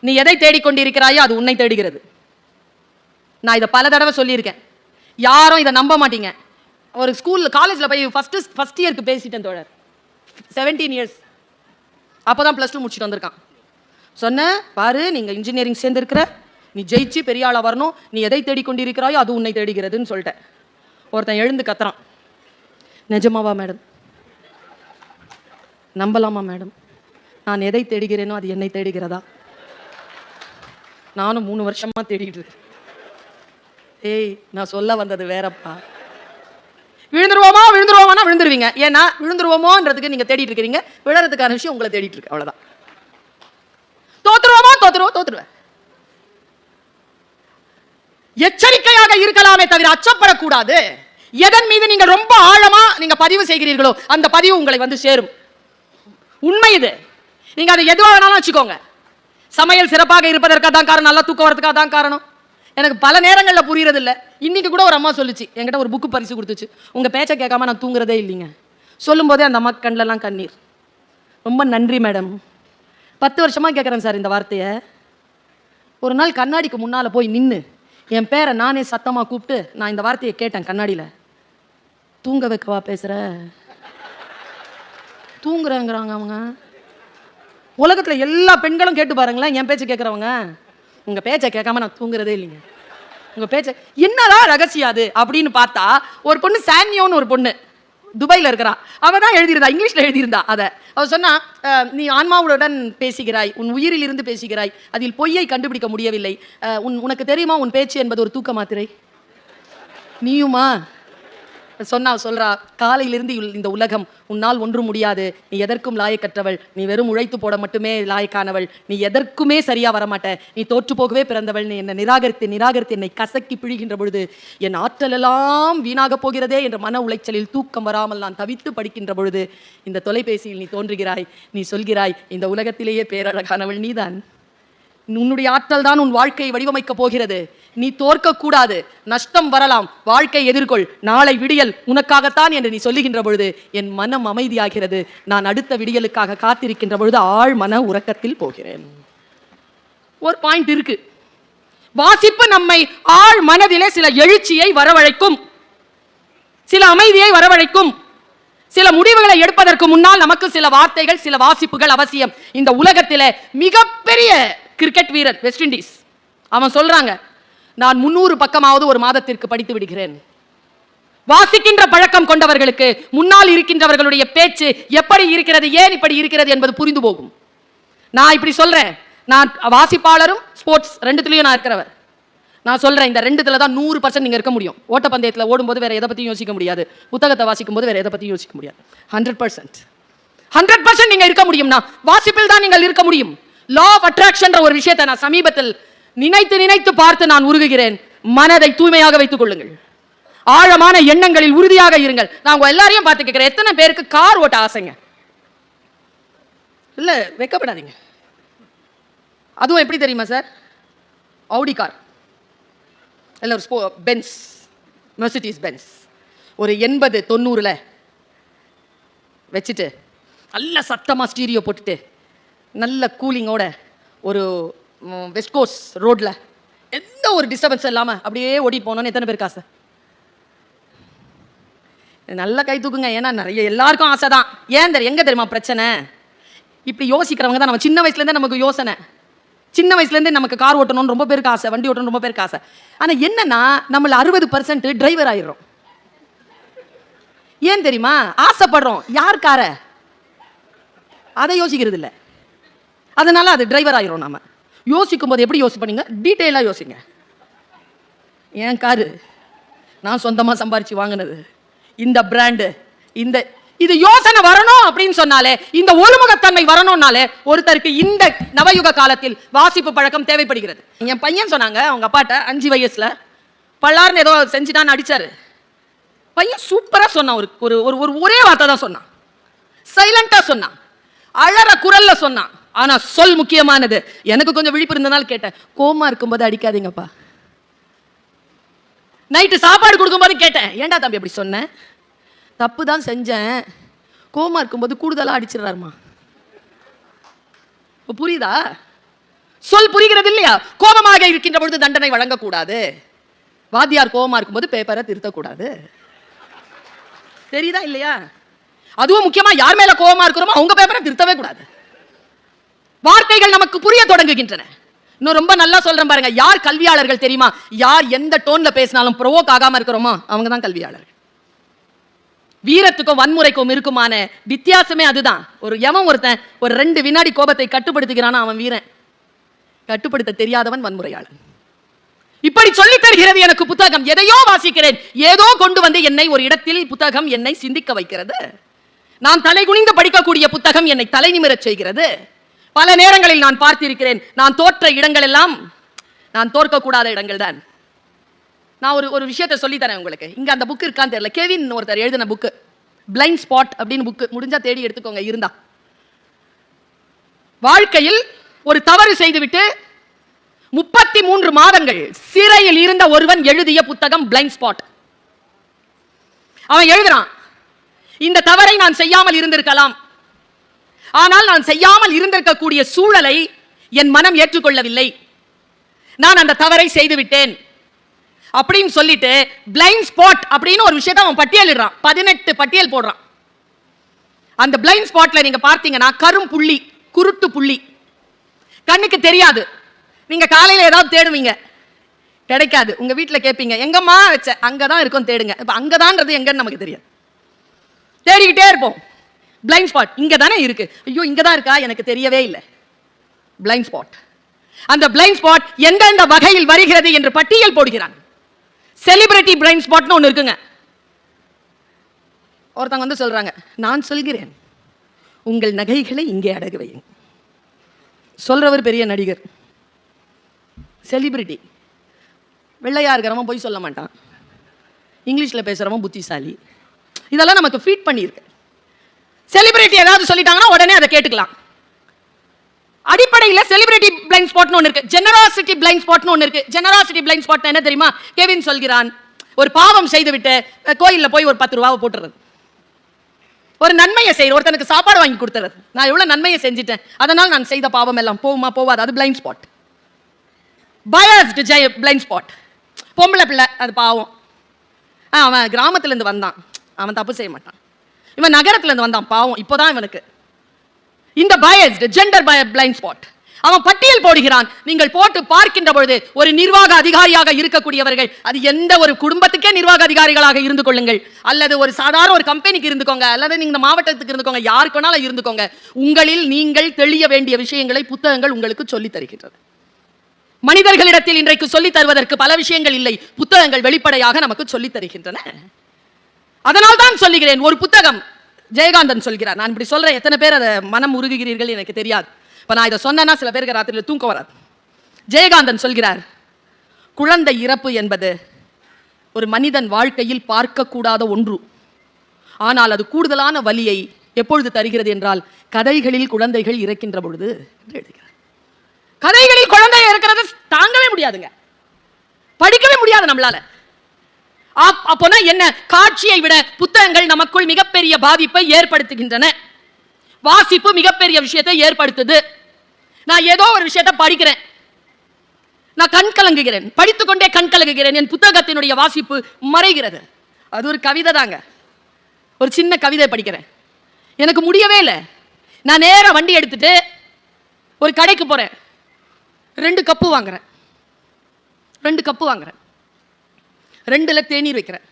நீ எதை தேடிக்கொண்டிருக்கிறாயோ அது உன்னை தேடுகிறது. நான் இதை பல தடவை சொல்லியிருக்கேன், யாரும் இதை நம்ப மாட்டீங்க. ஒரு ஸ்கூல் காலேஜில் போய் ஃபர்ஸ்ட் இயருக்கு பேசிட்டேன் தோழர், 17 years, அப்போ தான் +2 முடிச்சுட்டு வந்திருக்கான். சொன்னேன், பாரு நீங்கள் இன்ஜினியரிங் சேர்ந்துருக்கிற, நீ ஜெயிச்சு பெரிய ஆளாக வரணும், நீ எதை தேடிக்கொண்டிருக்கிறாயோ அது உன்னை தேடுகிறதுன்னு சொல்லிட்டேன். ஒருத்தன் எழுந்து கத்துறான், நிஜமாவா மேடம், நம்பலாமா மேடம், நான் எதை தேடுகிறேனோ அது என்னை தேடுகிறதா? நானும் 3 வருஷமா தேடிட்டு இருக்கேன். ஏய், நான் சொல்ல வந்தது வேறப்பா. விழுந்துருவோமா விழுந்துருவோமானா விழுந்துருவீங்க, ஏன்னா விழுந்துருவோமோன்றதுக்கு நீங்க தேடிட்டு இருக்கிறீங்க, விழறதுக்கான விஷயம் உங்களை தேடிட்டு இருக்கு, அவ்வளவுதான். தோத்துருவோமா தோத்துருவேன். எச்சரிக்கையாக இருக்கலாமே தவிர அச்சப்படக்கூடாது. எதன் மீது நீங்க ரொம்ப ஆழமா நீங்க பதிவு செய்கிறீர்களோ அந்த பதிவு உங்களை வந்து சேரும். உண்மை இது. நீங்க அதை எதுவாக வேணாலும் வச்சுக்கோங்க. சமையல் சிறப்பாக இருப்பதற்காக தான் காரணம், நல்லா தூக்கம் வரதுக்காக தான் காரணம். எனக்கு பல நேரங்களில் புரியறது இல்லை. இன்னைக்கு கூட ஒரு அம்மா சொல்லிச்சு, என்கிட்ட ஒரு புக்கு பரிசு கொடுத்துச்சு, உங்க பேச்சை கேட்காம நான் தூங்குறதே இல்லைங்க. சொல்லும் போதே அந்த அம்மா கண்ணிலலாம் கண்ணீர். ரொம்ப நன்றி மேடம். 10 வருஷமா கேட்குறேன் சார் இந்த வார்த்தையை. ஒரு நாள் கண்ணாடிக்கு முன்னால் போய் நின்று என் பேரை நானே சத்தமாக கூப்பிட்டு நான் இந்த வார்த்தையை கேட்டேன் கண்ணாடியில். தூங்க வைக்கவா பேசுகிற? தூங்குறேங்கிறாங்க அவங்க. உலகத்தில் எல்லா பெண்களும் கேட்டு பாருங்களேன், என் பேச்சை கேட்குறவங்க. உங்கள் பேச்சை கேட்காம நான் தூங்குறதே இல்லைங்க. உங்கள் பேச்சை என்னதான் ரகசியம் அது அப்படின்னு பார்த்தா, ஒரு பொண்ணு சான்யோன்னு ஒரு பொண்ணு துபாயில் இருக்கிறா, அவள் தான் எழுதியிருந்தா, இங்கிலீஷில் எழுதியிருந்தா. அதை அவள் சொன்னா, நீ ஆன்மாவுடன் பேசுகிறாய், உன் உயிரில் இருந்து பேசுகிறாய், அதில் பொய்யை கண்டுபிடிக்க முடியவில்லை. உனக்கு தெரியுமா உன் பேச்சு என்பது ஒரு தூக்க மாத்திரை? நீயுமா? சொல்றா, காலையிலிருந்து இந்த உலகம் உன்னால் ஒன்றும் முடியாது, நீ எதற்கும் லாயக்கற்றவள், நீ வெறும் உழைத்து போட மட்டுமே லாயக்கானவள், நீ எதற்குமே சரியா வரமாட்ட, நீ தோற்று போகவே பிறந்தவள், நீ என்னை நிராகரித்து என்னை கசக்கி பிழிகின்ற பொழுது என் ஆற்றல் எல்லாம் வீணாக போகிறதே என்ற மன உளைச்சலில் தூக்கம் வராமல் நான் தவித்து படிக்கின்ற பொழுது இந்த தொலைபேசியில் நீ தோன்றுகிறாய். நீ சொல்கிறாய், இந்த உலகத்திலேயே பேரழகானவள் நீதான், உன்னுடைய ஆற்றல் தான் உன் வாழ்க்கையை வடிவமைக்க போகிறது, நீ தோற்கக்கூடாது, நஷ்டம் வரலாம், வாழ்க்கை எதிர்கொள், நாளை விடியல் உனக்காகத்தான் என்று நீ சொல்லுகின்ற பொழுது என் மனம் அமைதியாகிறது. நான் அடுத்த விடியலுக்காக காத்திருக்கின்ற பொழுது ஆழ் மன உறக்கத்தில் போகிறேன். ஒரு பாயிண்ட் இருக்கு, வாசிப்பு நம்மை ஆழ் மனதிலே சில எழுச்சியை வரவழைக்கும், சில அமைதியை வரவழைக்கும். சில முடிவுகளை எடுப்பதற்கு முன்னால் நமக்கு சில வார்த்தைகள், சில வாசிப்புகள் அவசியம். இந்த உலகத்திலே மிகப்பெரிய கிரிக்கெட் வீரர் வெஸ்ட் இண்டீஸ், அவன் சொல்றாங்க, நான் 300 பக்கமாவது ஒரு மாதத்திற்கு படித்து விடுகிறேன். வாசிக்கின்ற பழக்கம் கொண்டவர்களுக்கு முன்னால் இருக்கின்றவர்களுடைய பேச்சு எப்படி இருக்கிறது, ஏன் இப்படி இருக்கிறது என்பது புரிந்து போகும். நான் இப்படி சொல்றேன், நான் வாசிப்பாளரும் ஸ்போர்ட்ஸ் ரெண்டுத்துலயும் நான் இருக்கிறவர். நான் சொல்றேன், இந்த ரெண்டுத்துல தான் 100% நீங்க இருக்க முடியும். ஓட்டப்பந்தயத்தில் ஓடும்போது வேற எதை பத்தியும் யோசிக்க முடியாது, புத்தகத்தை வாசிக்கும் போது வேற எதை பத்தியும் யோசிக்க முடியாது. 100% நீங்க இருக்க முடியும்னா வாசிப்பில் தான் நீங்கள் இருக்க முடியும். லா ஆஃப் அட்ராக்ஷன் ஒரு விஷயத்தை நான் சமீபத்தில் நினைத்து பார்த்து நான் உருகுகிறேன். மனதை தூய்மையாக வைத்துக் கொள்ளுங்கள், ஆழமான எண்ணங்களில் உறுதியாக இருங்கள். நான் உங்க எல்லாரையும் பார்த்து கேட்கிறேன், எத்தனை பேருக்கு கார் ஓட்ட ஆசைங்க? இல்ல, வெக்கப்படாதீங்க. அதுவும் எப்படி தெரியுமா சார்? ஆடி கார் இல்ல, ஒரு பென்ஸ், மெர்சிடிஸ் பென்ஸ், ஒரு 80-90 வச்சுட்டு நல்ல சத்தமா ஸ்டீரியோ போட்டுட்டு நல்ல கூலிங்கோட ஒரு வெஸ்ட் கோஸ்ட் ரோட்ல எந்த ஒரு டிஸ்டர்பன்ஸ் இல்லாம அப்படியே ஓடிட்டு போனோன்னு எத்தனை பேருக்கு ஆசை? நல்ல கை தூக்குங்க. ஏன்னா நிறைய எல்லாருக்கும் ஆசை தான். ஏன் எங்க தெரியுமா பிரச்சனை? இப்படி யோசிக்கிறவங்க தான். நம்ம சின்ன வயசுலேருந்தே நமக்கு யோசனை, சின்ன வயசுலேருந்தே நமக்கு கார் ஓட்டணும்னு ரொம்ப பேருக்கு ஆசை, வண்டி ஓட்டணும் ரொம்ப பேருக்கு ஆசை. ஆனால் என்னன்னா நம்மள 60% டிரைவர் ஆயிடுறோம். ஏன் தெரியுமா? ஆசைப்படுறோம், யார் கார அதை யோசிக்கிறது இல்லை, அதனால அது டிரைவர் ஆயிரும். நாம யோசிக்கும் போது எப்படி யோசிப்பீங்க? டீட்டெயிலாக யோசிங்க. என் காரு நான் சொந்தமாக சம்பாரிச்சு வாங்கினது, இந்த பிராண்டு, இந்த இது யோசனை வரணும் அப்படின்னு சொன்னாலே, இந்த ஒருமுகத்தன்மை வரணும்னாலே ஒருத்தருக்கு இந்த நவயுக காலத்தில் வாசிப்பு பழக்கம் தேவைப்படுகிறது. என் பையன் சொன்னாங்க, அவங்க அப்பாட்ட 5 வயசுல பல்லார்னு ஏதோ செஞ்சுட்டான்னு அடிச்சாரு. பையன் சூப்பரா சொன்னான். ஒரே வார்த்தை தான் சொன்னான், சைலண்டா சொன்னான், அழற குரல்ல சொன்னான். ஆனா சொல் முக்கியமானது. எனக்கு கொஞ்சம் விழிப்பு இருந்ததால் கேட்டேன், கோமா இருக்கும்போது அடிக்காதீங்கப்பா. நைட்டு சாப்பாடு கொடுக்கும்போது கேட்டேன், ஏன்டா தம்பி அப்படி சொன்னேன்? தப்பு தான் செஞ்சேன், கோமா இருக்கும்போது கூடுதலாக அடிச்சிடறாருமா. புரியுதா? சொல் புரிகிறது இல்லையா? கோபமாக இருக்கின்ற பொழுது தண்டனை வழங்கக்கூடாது. வாத்தியார் கோபமா இருக்கும்போது பேப்பரை திருத்தக்கூடாது. தெரியுதா இல்லையா? அதுவும் முக்கியமா யார் மேல கோபமா இருக்கிறோமோ அவங்க பேப்பரை திருத்தவே கூடாது. வார்த்தைகள் நமக்கு புரிய தொடங்குகின்றன. இன்னும் ரொம்ப நல்லா சொல்றேன் பாருங்க. யார் கல்வியாளர்கள் தெரியுமா? யார் எந்த டோன்ல பேசினாலும் ப்ரோவோக் ஆகாம இருக்கிறோமோ அவங்க தான் கல்வியாளர்கள். வீரத்துக்கும் வன்முறைக்கும் இருக்குமான வித்தியாசமே அதுதான். ஒருத்தன் ஒரு 2 வினாடி கோபத்தை கட்டுப்படுத்துகிறானா அவன் வீரன். கட்டுப்படுத்த தெரியாதவன் வன்முறையாளன். இப்படி சொல்லித் தருகிறது எனக்கு புத்தகம். எதையோ வாசிக்கிறேன், ஏதோ கொண்டு வந்து என்னை ஒரு இடத்தில் புத்தகம் என்னை சிந்திக்க வைக்கிறது. நான் தலை குனிந்து படிக்கக்கூடிய புத்தகம் என்னை தலை நிமிரச் செய்கிறது. பல நேரங்களில் நான் பார்த்திருக்கிறேன். நான் தோற்ற இடங்கள் எல்லாம் நான் தோற்கக்கூடாத இடங்கள் தான். நான் ஒரு விஷயத்தை சொல்லி தரேன் உங்களுக்கு. இங்க அந்த புக் இருக்கான்னு தெரியல. கெவின் ஒருத்தர் எழுதின புக்கு, பிளைண்ட் ஸ்பாட் அப்படின்னு புக்கு. முடிஞ்சா தேடி எடுத்துக்கோங்க இருந்தா. வாழ்க்கையில் ஒரு தவறு செய்துவிட்டு 33 மாதங்கள் சிறையில் இருந்த ஒருவன் எழுதிய புத்தகம் பிளைண்ட் ஸ்பாட். அவன் எழுதுறான், இந்த தவறை நான் செய்யாமல் இருந்திருக்கலாம், ஆனால் நான் செய்யாமல் இருந்திருக்கக்கூடிய சூழலை என் மனம் ஏற்றுக்கொள்ளவில்லை, நான் அந்த தவறை செய்துவிட்டேன் அப்படின்னு சொல்லிட்டு பிளைண்ட் ஸ்பாட் அப்படின்னு ஒரு விஷயத்தை அவன் பட்டியலிடுறான். 18 பட்டியல் போடுறான். அந்த பிளைண்ட் ஸ்பாட்ல நீங்க பார்த்தீங்கன்னா கரும் புள்ளி, குருட்டு புள்ளி, கண்ணுக்கு தெரியாது. நீங்க காலையில ஏதாவது தேடுவீங்க, கிடைக்காது. உங்க வீட்டில் கேட்பீங்க, எங்கம்மா வச்ச? அங்கதான் இருக்கும், தேடுங்க. இப்ப அங்கதான்றது எங்கன்னு நமக்கு தெரியாது, தேடிக்கிட்டே இருப்போம். பிளைண்ட் ஸ்பாட் இங்க தானே இருக்கு. ஐயோ இங்க தான் இருக்கா, எனக்கு தெரியவே இல்லை. Blind spot. அந்த பிளைண்ட் ஸ்பாட் எந்தெந்த வகையில் வருகிறது என்று பட்டியல் போடுகிறான். செலிபிரிட்டி பிளைண்ட் ஸ்பாட்னு ஒன்று இருக்குங்க. ஒருத்தங்க வந்து சொல்றாங்க, நான் சொல்கிறேன் உங்கள் நகைகளை இங்கே அடகு வையுங்க. சொல்றவர் பெரிய நடிகர், செலிபிரிட்டி. வெள்ளையா இருக்கிறவன் போய் சொல்ல மாட்டான், இங்கிலீஷ்ல பேசுறவன் புத்திசாலி. இதெல்லாம் நமக்கு ஃபீட் பண்ணியிருக்கு. செலிபிரிட்டி ஏதாவது சொல்லிட்டாங்கன்னா உடனே அதை கேட்டுக்கலாம். அடிப்படையில் செலிபிரிட்டி பிளைண்ட் ஸ்பாட்னு ஒன்று இருக்கு, ஜெனராசிட்டி பிளைண்ட் ஸ்பாட்னு ஒன்று இருக்கு. ஜெனராசிட்டி பிளைண்ட் ஸ்பாட் என்ன தெரியுமா? கெவின் சொல்கிறான், ஒரு பாவம் செய்து விட்டு கோயிலில் போய் ஒரு 10 ரூபாவை போட்டுறது, ஒரு நன்மையை செய்யற, ஒருத்தனுக்கு சாப்பாடு வாங்கி கொடுத்துறது. நான் எவ்வளவு நன்மையை செஞ்சுட்டேன், அதனால் நான் செய்த பாவம் எல்லாம் போகுமா போவாது, அது blind spot. Biased blind spot. பொம்பளை பிள்ளை, அது பாவம், அவன் கிராமத்திலேருந்து வந்தான், அவன் தப்பு செய்ய மாட்டான். இவன் நகரத்திலேருந்து வந்தான், பாவம், இப்போதான் இவனுக்கு. இந்த பயஸ்டு ஜெண்டர் பிளைண்ட் ஸ்பாட். அவன் பட்டியல் போடுகிறான். நீங்கள் போட்டு பார்க்கின்ற பொழுது ஒரு நிர்வாக அதிகாரியாக இருக்கக்கூடியவர்கள், அது எந்த ஒரு குடும்பத்துக்கே நிர்வாக அதிகாரிகளாக இருந்து கொள்ளுங்கள், அல்லது ஒரு சாதாரண ஒரு கம்பெனிக்கு இருந்துக்கோங்க, அல்லது நீங்க மாவட்டத்துக்கு இருந்துக்கோங்க, யாருக்கு வேணாலும் இருந்துக்கோங்க, உங்களில் நீங்கள் தெளிய வேண்டிய விஷயங்களை புத்தகங்கள் உங்களுக்கு சொல்லி தருகின்றது. மனிதர்களிடத்தில் இன்றைக்கு சொல்லி தருவதற்கு பல விஷயங்கள் இல்லை, புத்தகங்கள் வெளிப்படையாக நமக்கு சொல்லி தருகின்றன. அதனால் தான் சொல்லுகிறேன், ஒரு புத்தகம் ஜெயகாந்தன் சொல்கிறார். நான் இப்படி சொல்றேன், எத்தனை பேர் அதை மனம் உருகுகிறீர்கள் எனக்கு தெரியாது. இப்ப நான் இதை சொன்னா சில பேருக்கு ராத்திரியில் தூக்கம் வராது. ஜெயகாந்தன் சொல்கிறார், குழந்தை இறப்பு என்பது ஒரு மனிதன் வாழ்க்கையில் பார்க்கக்கூடாத ஒன்று, ஆனால் அது கூடுதலான வலியை எப்பொழுது தருகிறது என்றால் கதைகளில் குழந்தைகள் இறக்கின்ற பொழுது என்று எழுதுகிறார். கதைகளில் குழந்தை இருக்கிறது தாங்கவே முடியாதுங்க, படிக்கவே முடியாது நம்மளால. அப்போனா என்ன? காட்சியை விட புத்தகங்கள் நமக்குள் மிகப்பெரிய பாதிப்பை ஏற்படுத்துகின்றன. வாசிப்பு மிகப்பெரிய விஷயத்தை ஏற்படுத்துது. நான் ஏதோ ஒரு விஷயத்தை படிக்கிறேன், நான் கண் கலங்குகிறேன், படித்துக்கொண்டே கண் கலங்குகிறேன், என் புத்தகத்தினுடைய வாசிப்பு மறைகிறது. அது ஒரு கவிதை தாங்க, ஒரு சின்ன கவிதை படிக்கிறேன், எனக்கு முடியவே இல்லை. நான் நேரா வண்டி எடுத்துட்டு ஒரு கடைக்கு போறேன், 2 கப்பு வாங்குறேன், 2 கப்பு வாங்குறேன், 2ல தேநீர் வைக்கிறேன்,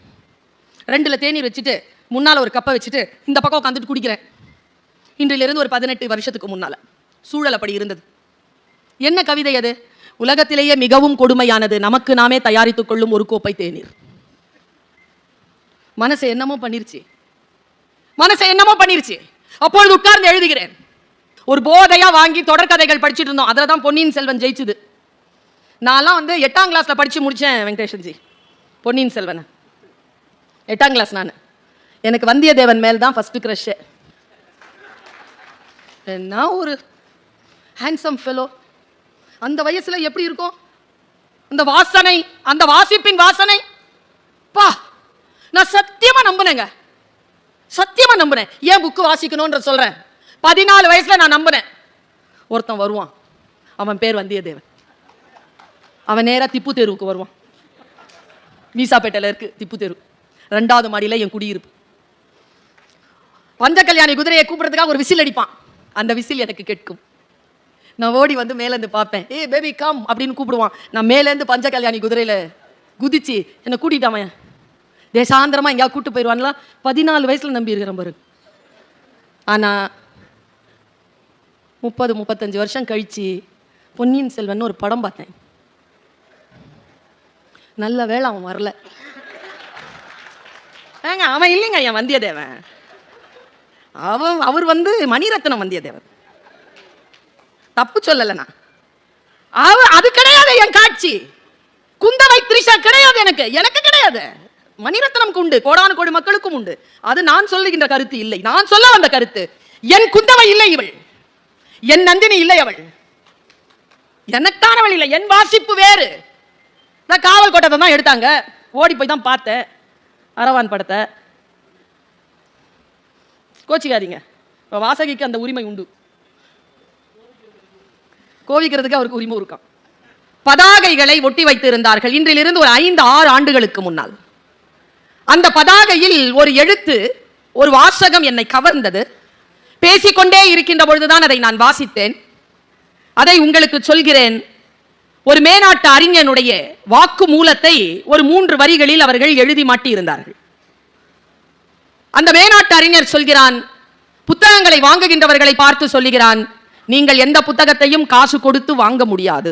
2ல தேநீர் வச்சுட்டு முன்னால் ஒரு கப்பை வச்சுட்டு இந்த பக்கம் உட்காந்துட்டு குடிக்கிறேன். இன்றிலிருந்து ஒரு 18 வருஷத்துக்கு முன்னால சூழல் அப்படி இருந்தது. என்ன கவிதை அது? உலகத்திலேயே மிகவும் கொடுமையானது நமக்கு நாமே தயாரித்துக் கொள்ளும் ஒரு கோப்பை தேநீர். மனசை என்னமோ பண்ணிருச்சு, மனசை என்னமோ பண்ணிருச்சு. அப்பொழுது உட்கார்ந்து எழுதுகிறேன். ஒரு போதையா வாங்கி தொடர்கதைகள் படிச்சுட்டு இருந்தோம், அதில் தான் பொன்னியின் செல்வன் ஜெயிச்சுது. நான்லாம் 8ஆம் கிளாஸ்ல படிச்சு முடிச்சேன் வெங்கடேஷன்ஜி, பொன்னியின் செல்வன் 8ஆம் கிளாஸ். நான் எனக்கு வந்தியத்தேவன் மேல் தான் ஃபர்ஸ்ட் கிரஷ். என்ன ஒரு ஹேண்ட்ஸம் ஃபெலோ, அந்த வயசுல எப்படி இருக்கும் அந்த வாசனை, அந்த வாசிப்பின் வாசனை, பா நான் சத்தியமா நம்பினேங்க, சத்தியமா நம்பினேன். ஏன் புக்கு வாசிக்கணும்ன்ற சொல்றேன், 14 வயசுல நான் நம்பினேன். ஒருத்தன் வருவான், அவன் பேர் வந்தியத்தேவன். அவன் நேராக திப்பு தெருவுக்கு வருவான். மீசாப்பேட்டையில் இருக்கு திப்பு தெரு, 2வது மாடியில் என் குடியிருப்பு. பஞ்ச கல்யாணி குதிரையை கூப்பிடுறதுக்காக ஒரு விசில் அடிப்பான். அந்த விசில் எனக்கு கேட்கும். நான் ஓடி வந்து மேலேருந்து பார்ப்பேன். ஏ பேபி கம் அப்படின்னு கூப்பிடுவான். நான் மேலேருந்து பஞ்ச கல்யாணி குதிரையில் குதிச்சு என்னை கூட்டிட்டாமன் தேசாந்திரமா எங்கேயா கூட்டு போயிடுவான்ல. 14 வயசுல நம்பி இருக்கிறேன் பாரு. ஆனால் 30-35 வருஷம் கழிச்சு பொன்னியின் செல்வன் ஒரு படம் பார்த்தேன். நல்ல வேளை அவன் வரல. ஏங்க அவன் இல்லைங்க என் வந்தியத்தேவன். அவர் வந்து மணிரத்னம் வந்தியத்தேவன். தப்பு சொல்லலைண்ணா. அது கிடையாது என் காட்சி. குந்தவை திரிஷா கிடையாது. எனக்கு கிடையாது. மணிரத்னம் உண்டு, கோடானு கோடி மக்களுக்கும் உண்டு. அது நான் சொல்லுகின்ற கருத்து இல்லை. நான் சொல்ல வந்த கருத்து, என் குந்தவை இல்லை இவள், என் நந்தினி இல்லை அவள், எனக்கானவள் இல்லை. என் வாசிப்பு வேறு. காவல் கோட்டத்தை தான் எடுத்தாங்க. ஓடி போய் தான் பார்த்தேன் அரவான் படத்தை. கோச்சிக்காதீங்க, வாசகிக்கு அந்த உரிமை உண்டு. கோவிக்கிறதுக்கு அவருக்கு உரிமை இருக்கான். பதாகைகளை ஒட்டி வைத்திருந்தார்கள். இன்றிலிருந்து ஒரு 5-6 ஆண்டுகளுக்கு முன்னால் அந்த பதாகையில் ஒரு எழுத்து, ஒரு வாசகம் என்னை கவர்ந்தது. பேசிக்கொண்டே இருக்கின்ற பொழுதுதான் அதை நான் வாசித்தேன். அதை உங்களுக்கு சொல்கிறேன். ஒரு மேனாட்டு அறிஞனுடைய வாக்கு மூலத்தை ஒரு 3 வரிகளில் அவர்கள் எழுதி மாட்டி இருந்தார்கள். அந்த மேனாட்டு அறிஞர் சொல்கிறான், புத்தகங்களை வாங்குகின்றவர்களை பார்த்து சொல்லுகிறான், நீங்கள் எந்த புத்தகத்தையும் காசு கொடுத்து வாங்க முடியாது.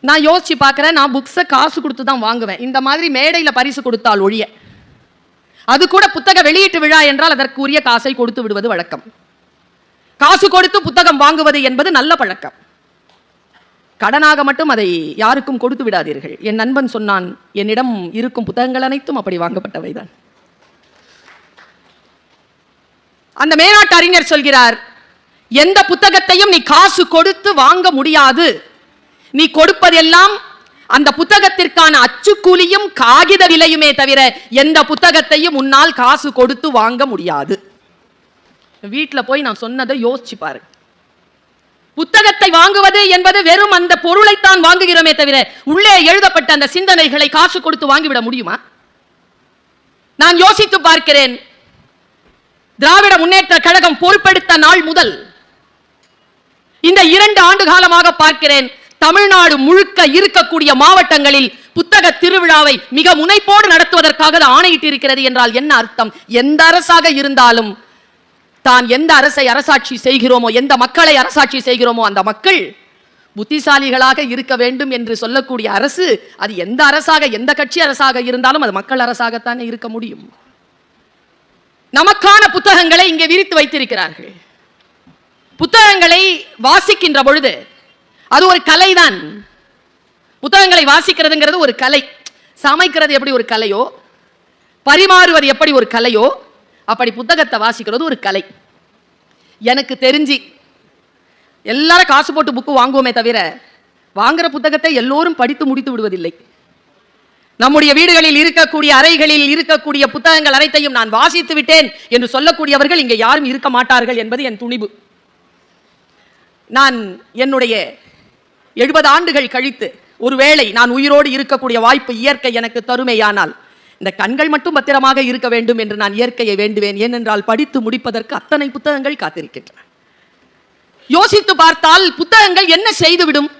நான் யோசிச்சு பார்க்கிறேன், நான் புக்ஸை காசு கொடுத்து தான் வாங்குவேன். இந்த மாதிரி மேடையில் பரிசு கொடுத்தால் ஒழிய, அது கூட புத்தக வெளியீட்டு விழா என்றால் அதற்கு உரிய காசை கொடுத்து விடுவது வழக்கம். காசு கொடுத்து புத்தகம் வாங்குவது என்பது நல்ல பழக்கம். கடனாக மட்டும் அதை யாருக்கும் கொடுத்து விடாதீர்கள். என் நண்பன் சொன்னான், என்னிடம் இருக்கும் புத்தகங்கள் அனைத்தும் அப்படி வாங்கப்பட்டவைதான். அந்த மேனாட்டு அறிஞர் சொல்கிறார், எந்த புத்தகத்தையும் நீ காசு கொடுத்து வாங்க முடியாது. நீ கொடுப்பதெல்லாம் அந்த புத்தகத்திற்கான அச்சுக்கூலியும் காகித விலையுமே தவிர எந்த புத்தகத்தையும் உன்னால் காசு கொடுத்து வாங்க முடியாது. வீட்டில் போய் நான் சொன்னதை யோசிச்சு பாரு. புத்தகத்தை வாங்குவது என்பது வெறும் அந்த பொருளைத்தான் வாங்குகிறோமே தவிர உள்ளே எழுதப்பட்ட அந்த சிந்தனைகளை காசு கொடுத்து வாங்கிவிட முடியுமா? நான் யோசித்து பார்க்கிறேன். திராவிட முன்னேற்ற கழகம் பொறுப்பெடுத்த நாள் முதல் இந்த 2 ஆண்டு காலமாக பார்க்கிறேன், தமிழ்நாடு முழுக்க இருக்கக்கூடிய மாவட்டங்களில் புத்தக திருவிழாவை மிக முனைப்போடு நடத்துவதற்காக ஆணையிட்டு இருக்கிறது என்றால் என்ன அர்த்தம்? எந்த அரசாக இருந்தாலும் தான் எந்த அரசை அரசாட்சி செய்கிறோமோ, எந்த மக்களை அரசாட்சி செய்கிறோமோ, அந்த மக்கள் புத்திசாலிகளாக இருக்க வேண்டும் என்று சொல்லக்கூடிய அரசு, அது எந்த அரசாக, எந்த கட்சி அரசாக இருந்தாலும் அது மக்கள் அரசாகத்தானே இருக்க முடியும். நமக்கான புத்தகங்களை இங்கே விரித்து வைத்திருக்கிறார்கள். புத்தகங்களை வாசிக்கின்ற பொழுது அது ஒரு கலைதான். புத்தகங்களை வாசிக்கிறதுங்கிறது ஒரு கலை. சமைக்கிறது எப்படி ஒரு கலையோ, பரிமாறுவது எப்படி ஒரு கலையோ, அப்படி புத்தகத்தை வாசிக்கிறது ஒரு கலை. எனக்கு தெரிஞ்சு எல்லாரும் காசு போட்டு புக்கு வாங்குவோமே தவிர வாங்குற புத்தகத்தை எல்லோரும் படித்து முடித்து விடுவதில்லை. நம்முடைய வீடுகளில் இருக்கக்கூடிய அறைகளில் இருக்கக்கூடிய புத்தகங்கள் அனைத்தையும் நான் வாசித்து விட்டேன் என்று சொல்லக்கூடியவர்கள் இங்கே யாரும் இருக்க மாட்டார்கள் என்பது என் துணிவு. நான் என்னுடைய 70 ஆண்டுகள் கழித்து ஒருவேளை நான் உயிரோடு இருக்கக்கூடிய வாய்ப்பு இயற்கை எனக்கு தருமையானால் இந்த கண்கள் மட்டும் பத்திரமாக இருக்க வேண்டும் என்று நான் இயற்கையை வேண்டுவேன். ஏனென்றால் படித்து முடிப்பதற்கு அத்தனை புத்தகங்கள் காத்திருக்கின்றன. யோசித்து பார்த்தால் புத்தகங்கள் என்ன செய்துவிடும்?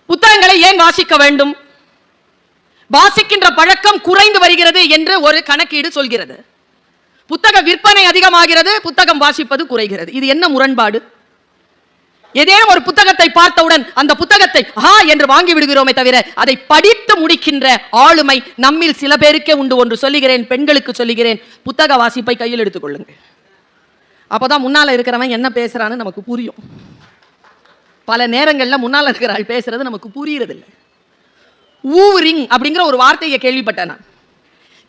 புத்தகங்களை ஏன் வாசிக்க வேண்டும்? வாசிக்கின்ற பழக்கம் குறைந்து வருகிறது என்று ஒரு கணக்கீடு சொல்கிறது. புத்தக விற்பனை அதிகமாகிறது, புத்தகம் வாசிப்பது குறைகிறது. இது என்ன முரண்பாடு? ஏதேனும் ஒரு புத்தகத்தை பார்த்தவுடன் அந்த புத்தகத்தை என்று வாங்கி விடுகிறோமே தவிர அதை படித்து முடிக்கின்ற ஆளுமை நம்மில் சில பேருக்கே உண்டு. ஒன்று சொல்லுகிறேன், பெண்களுக்கு சொல்லுகிறேன், புத்தக வாசிப்பை கையில் எடுத்துக் கொள்ளுங்க. அப்பதான் முன்னால இருக்கிறவன் என்ன பேசுறான்னு நமக்கு புரியும். பல நேரங்களில் முன்னால இருக்கிறாள் பேசுறது நமக்கு புரியுறது இல்லை. ஊரிங் அப்படிங்கிற ஒரு வார்த்தையை கேள்விப்பட்டேன். நான்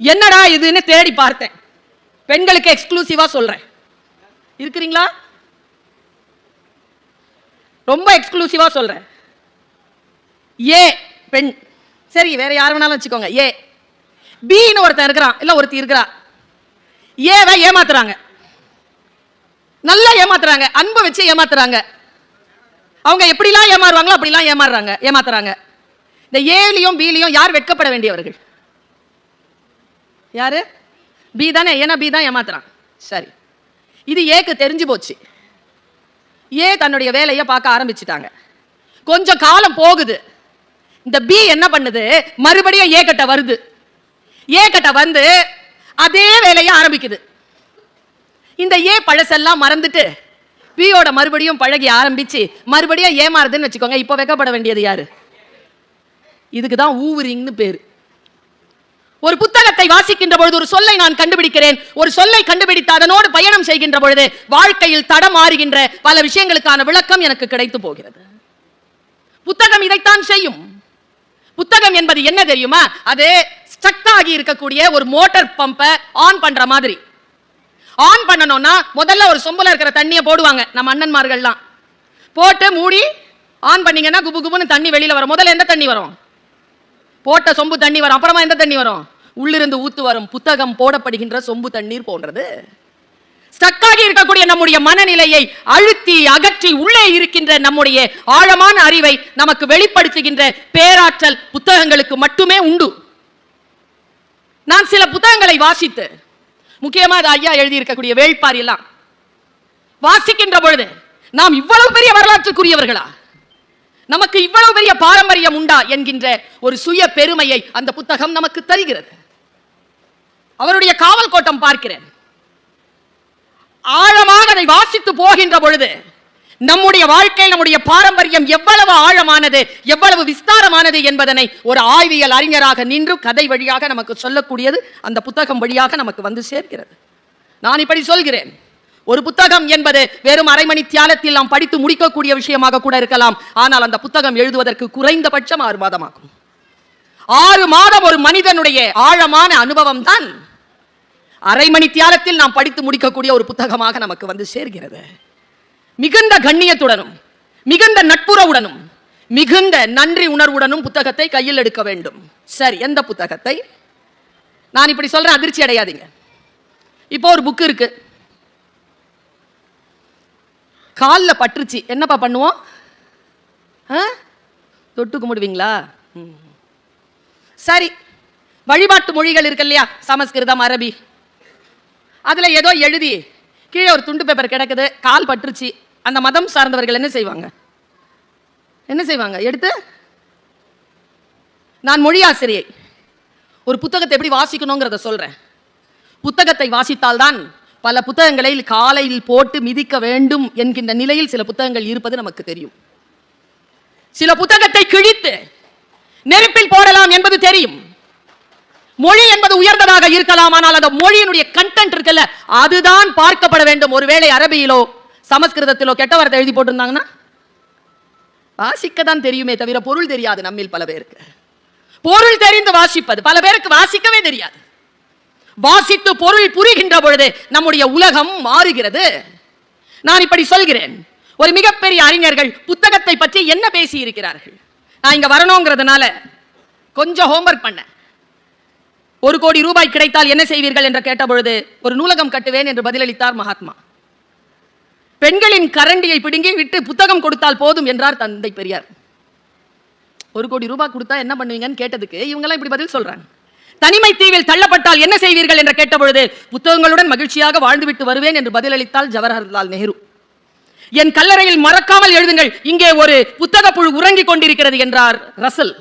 என்னடா இதுன்னு தேடி பார்த்தேன். பெண்களுக்கு எக்ஸ்க்ளூசிவா சொல்றேன், இருக்கிறீங்களா? ரொம்ப எக்ஸ்க்ளூசிவா சொல்றேன். ஏ பெண், சரி வேற யார் வேணாலும் வச்சுக்கோங்க. ஏ பின்னு ஒருத்தன் இருக்கிறான், இல்ல ஒருத்தி இருக்கிறா. ஏவை ஏமாத்துறாங்க. நல்லா ஏமாத்துறாங்க, அன்பு வச்சு ஏமாத்துறாங்க. அவங்க எப்படிலாம் ஏமாறுவாங்களோ அப்படிலாம் ஏமாத்துறாங்க. இந்த ஏலியும் பீலியும் யார் வெட்கப்பட வேண்டியவர்கள்? யாரு? பி தானே. ஏன்னா பி தான் ஏமாத்துறான். சரி, இது ஏக்கு தெரிஞ்சு போச்சு. ஏ தன்னுடைய வேலையை பார்க்க ஆரம்பிச்சுட்டாங்க. கொஞ்சம் காலம் போகுது. இந்த பி என்ன பண்ணுது? மறுபடியும் ஏ கிட்ட வருது. ஏ கிட்ட வந்து அதே வேலையை ஆரம்பிக்குது. இந்த ஏ பழசெல்லாம் மறந்துட்டு பியோட மறுபடியும் பழகி ஆரம்பிச்சு மறுபடியும் ஏமாறுதுன்னு வச்சுக்கோங்க. இப்போ வெக்கப்பட வேண்டியது யாரு? இதுக்கு தான் ஊவரிங்னு பேரு. ஒரு புத்தகத்தை வாசிக்கின்ற பொழுது ஒரு சொல்லை நான் கண்டுபிடிக்கிறேன். ஒரு சொல்லை கண்டுபிடித்து அதனோடு பயணம் செய்கின்ற பொழுது வாழ்க்கையில் தடமாறுகின்ற பல விஷயங்களுக்கான விளக்கம் எனக்கு கிடைத்து போகிறது. புத்தகம் இதைத்தான் செய்யும். புத்தகம் என்பது என்ன தெரியுமா? அது ஸ்டக் ஆகி இருக்கக்கூடிய ஒரு மோட்டார் பம்பை ஆன் பண்ற மாதிரி. ஆன் பண்ணணும்னா முதல்ல ஒரு சொம்புல இருக்கிற தண்ணியை போடுவாங்க நம்ம அண்ணன்மார்கள்லாம். போட்டு மூடி ஆன் பண்ணீங்கன்னா குபு குபுன்னு தண்ணி வெளியில வரும். முதல்ல எந்த தண்ணி வரும்? போட்ட சொம்பு தண்ணி வரும். அப்புறமா எந்த தண்ணி வரும்? உள்ளிருந்து ஊத்து வரும். புத்தகம் போடப்படுகின்ற சொம்பு தண்ணீர் போன்றது. ஸ்டக்காகி இருக்கக்கூடிய நம்முடைய மனநிலையை அழுத்தி அகற்றி உள்ளே இருக்கின்ற நம்முடைய ஆழமான அறிவை நமக்கு வெளிப்படுத்துகின்ற பேராற்றல் புத்தகங்களுக்கு மட்டுமே உண்டு. நான் சில புத்தகங்களை வாசித்து, முக்கியமா ஐயா எழுதி இருக்கக்கூடிய வேள்பாரி எல்லாம் வாசிக்கின்ற பொழுது நாம் இவ்வளவு பெரிய வரலாற்றுக்குரியவர்களா, நமக்கு இவ்வளவு பெரிய பாரம்பரியம் உண்டா என்கின்ற ஒரு சுய பெருமையை அந்த புத்தகம் நமக்கு தருகிறது. அவருடைய காவல் கோட்டம் பார்க்கிறேன். ஆழமாக அதை வாசித்து போகின்ற பொழுது நம்முடைய வாழ்க்கை, நம்முடைய பாரம்பரியம் எவ்வளவு ஆழமானது, எவ்வளவு விஸ்தாரமானது என்பதனை ஒரு ஆய்வியல் அறிஞராக நின்று கதை வழியாக நமக்கு சொல்லக்கூடியது அந்த புத்தகம் வழியாக நமக்கு வந்து சேர்க்கிறது. நான் இப்படி சொல்கிறேன், ஒரு புத்தகம் என்பது வெறும் அரை மணி தியாலத்தில் நாம் படித்து முடிக்கக்கூடிய விஷயமாக கூட இருக்கலாம். ஆனால் அந்த புத்தகம் எழுதுவதற்கு குறைந்தபட்சம் 6 மாதம் ஆகும். 6 மாதம் ஒரு மனிதனுடைய ஆழமான அனுபவம் தான் அரை மணி தியாலத்தில் நாம் படித்து முடிக்கக்கூடிய ஒரு புத்தகமாக நமக்கு வந்து சேர்கிறது. மிகுந்த கண்ணியத்துடனும் மிகுந்த நட்புறவுடனும் மிகுந்த நன்றி உணர்வுடனும் புத்தகத்தை கையில் எடுக்க வேண்டும். சரி, எந்த புத்தகத்தை? நான் இப்படி சொல்றேன், அதிர்ச்சி அடையாதீங்க. இப்போ ஒரு புக் இருக்கு, காலில் பற்றுச்சு, என்னப்பா பண்ணுவோம்? தொட்டு கும்பிடுவீங்களா? சரி, வழிபாட்டு மொழிகள் இருக்கு இல்லையா, சமஸ்கிருதம், அரபி, அதுல ஏதோ எழுதி கீழே ஒரு துண்டு பேப்பர் கிடக்குது, கால் பற்றுச்சு. அந்த மதம் சார்ந்தவர்கள் என்ன செய்வாங்க? எடுத்து, நான் மொழி ஆசிரியை, ஒரு புத்தகத்தை எப்படி வாசிக்கணுங்கிறத சொல்றேன். புத்தகத்தை வாசித்தால்தான் பல புத்தகங்களை காலையில் போட்டு மிதிக்க வேண்டும் என்கின்ற நிலையில் சில புத்தகங்கள் இருப்பது நமக்கு தெரியும். சில புத்தகத்தை கிழித்து நெருப்பில் போடலாம் என்பது தெரியும். மொழி என்பது உயர்ந்ததாக இருக்கலாம், ஆனால் அந்த மொழியினுடைய கண்டென்ட் இருக்குல்ல, அதுதான் பார்க்கப்பட வேண்டும். ஒருவேளை அரபியிலோ சமஸ்கிருதத்திலோ கெட்ட வார்த்தை எழுதி போட்டிருந்தாங்கன்னா வாசிக்க தான் தெரியுமே தவிர பொருள் தெரியாது. நம்மில் பல பேருக்கு பொருள் தெரிந்து வாசிப்பது, பல பேருக்கு வாசிக்கவே தெரியாது. வாசித்து பொருள் புரிகின்ற பொழுது நம்முடைய உலகம் மாறுகிறது. நான் இப்படி சொல்கிறேன், ஒரு மிகப்பெரிய அறிஞர்கள் புத்தகத்தை பற்றி என்ன பேசி இருக்கிறார்கள். நான் இங்க வரணுங்கிறதுனால கொஞ்சம் ஹோம்வொர்க் பண்ண. 1 கோடி ரூபாய் கிடைத்தால் என்ன செய்வீர்கள் என்று கேட்ட பொழுது ஒரு நூலகம் கட்டுவேன் என்று பதிலளித்தார் மகாத்மா. பெண்களின் கரண்டியை பிடுங்கி விட்டு புத்தகம் கொடுத்தால் போதும் என்றார் தந்தை பெரியார். 1 கோடி ரூபாய் கொடுத்தா என்ன பண்ணுவீங்கன்னு கேட்டதுக்கு இவங்கெல்லாம் இப்படி பதில் சொல்றாங்க. தனிமை தீவில் தள்ளப்பட்டால் என்ன செய்வீர்கள் என்று கேட்ட பொழுது புத்தகங்களுடன் மகிழ்ச்சியாக வாழ்ந்துவிட்டு வருவேன் என்று பதிலளித்தால் ஜவஹர்லால் நேரு. என் கல்லறையில் மறக்காமல் எழுதுங்கள், இங்கே ஒரு புத்தக புழு உறங்கிக் கொண்டிருக்கிறது என்றார் ரசல்.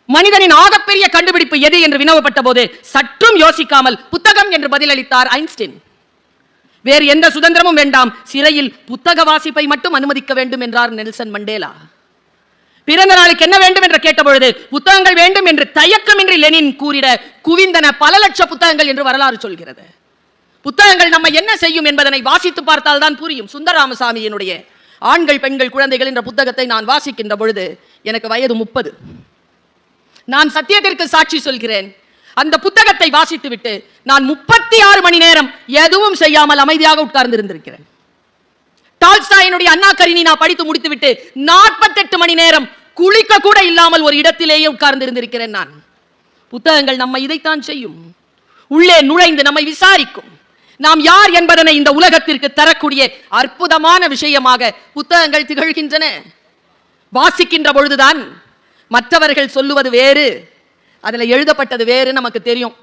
மனிதனின் ஆகப்பெரிய கண்டுபிடிப்பு எது என்று வினவப்பட்ட போது சற்றும் யோசிக்காமல் புத்தகம் என்று பதிலளித்தார் ஐன்ஸ்டீன். வேறு எந்த சுதந்திரமும் வேண்டாம், சிறையில் புத்தக வாசிப்பை மட்டும் அனுமதிக்க வேண்டும் என்றார் நெல்சன் மண்டேலா. பிறந்த நாளுக்கு என்ன வேண்டும் என்று கேட்டபொழுது புத்தகங்கள் வேண்டும் என்று தயக்கமின்றி லெனின் கூறிட குவிந்தன பல லட்ச புத்தகங்கள் என்று வரலாறு சொல்கிறது. புத்தகங்கள் நம்ம என்ன செய்யும் என்பதனை வாசித்து பார்த்தால் தான் புரியும். சுந்தரராமசாமியினுடைய ஆண்கள் பெண்கள் குழந்தைகள் என்ற புத்தகத்தை நான் வாசிக்கின்ற பொழுது எனக்கு வயது 30. நான் சத்தியத்திற்கு சாட்சி சொல்கிறேன், அந்த புத்தகத்தை வாசித்து விட்டு நான் 36 மணி நேரம் எதுவும் செய்யாமல் அமைதியாக உட்கார்ந்து இருந்திருக்கிறேன். டால்ஸ்டாயினுடைய அண்ணா கரினினா படித்து முடித்து விட்டு 48 மணி நேரம் குளிக்க கூட இல்லாமல் ஒரு இடத்திலேயே உட்கார்ந்து இருந்திருக்கிறேன் நான். புத்தகங்கள் நம்ம இதைத்தான் செய்யும். உள்ளே நுழைந்து நம்மை விசாரிக்கும். நாம் யார் என்பதனை இந்த உலகத்திற்கு தரக்கூடிய அற்புதமான விஷயமாக புத்தகங்கள் திகழ்கின்றன. வாசிக்கின்ற பொழுதுதான் மற்றவர்கள் சொல்லுவது வேறு, அதுல எழுதப்பட்டது வேறு நமக்கு தெரியும்.